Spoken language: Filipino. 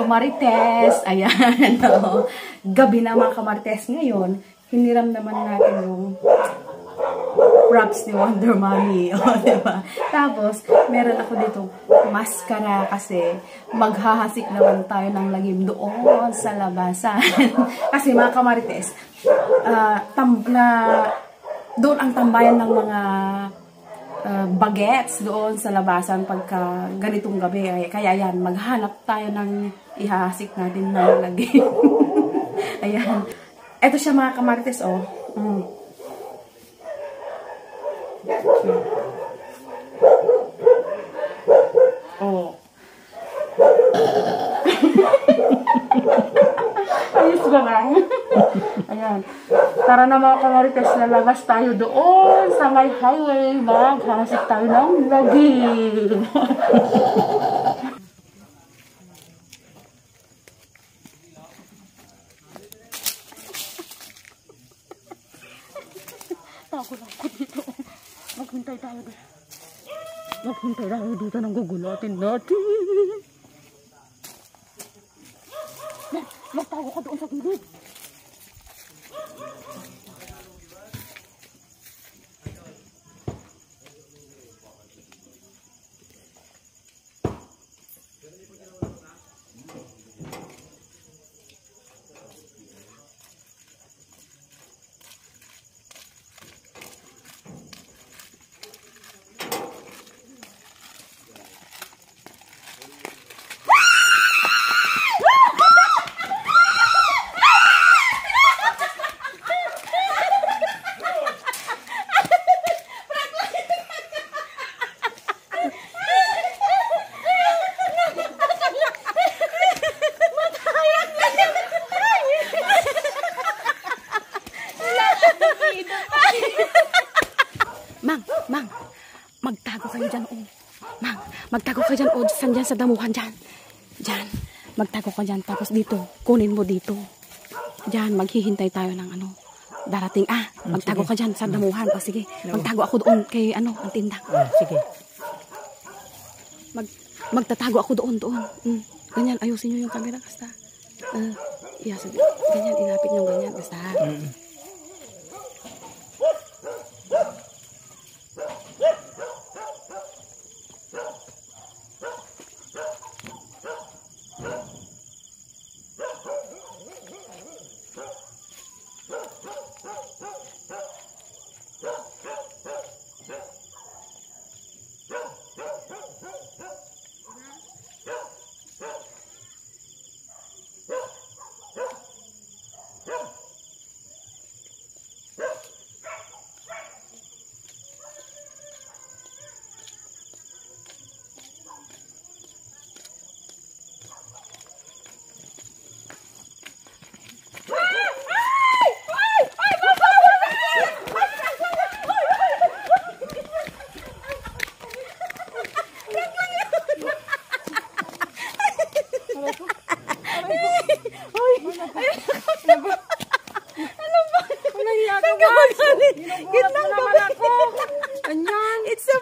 Kamarites. Ayan. Gabi na mga kamarites. Ngayon, hiniram naman natin yung props ni Wonder Mommy. Diba? Tapos, meron ako dito maskara kasi maghahasik naman tayo ng lagim doon sa labasan. Kasi mga kamarites, doon ang tambayan ng mga bagets doon sa labasan pagka ganitong gabi. Kaya yan, maghanap tayo ng ihahasik natin na lagim. Ayan. Ito siya mga kamarites, oh. Oh. Ayos ba lang? Ayan. Tara na mga kamarites, lalabas tayo doon sa may highway. Maghahasik tayo ng lagim. Takot ako dito. Maghintay tayo dito. Maghintay tayo dito ng gugulatin natin. Magtago ka doon sa gilid. Mang, magtago kayo dyan, oh. Mang, magtago kayo dyan, oh. Saan dyan sa damuhan dyan? Dyan, magtago ka dyan. Tapos dito, kunin mo dito. Dyan, maghihintay tayo ng ano, darating. Magtago ka dyan sa damuhan. O, sige, magtago ako doon kay ano, ang tinda. Sige. Magtatago ako doon. Ganyan, ayusin nyo yung camera, basta. Ganyan, inapit nyo ganyan, basta. Gitnang naman ako. Ganyan. It's a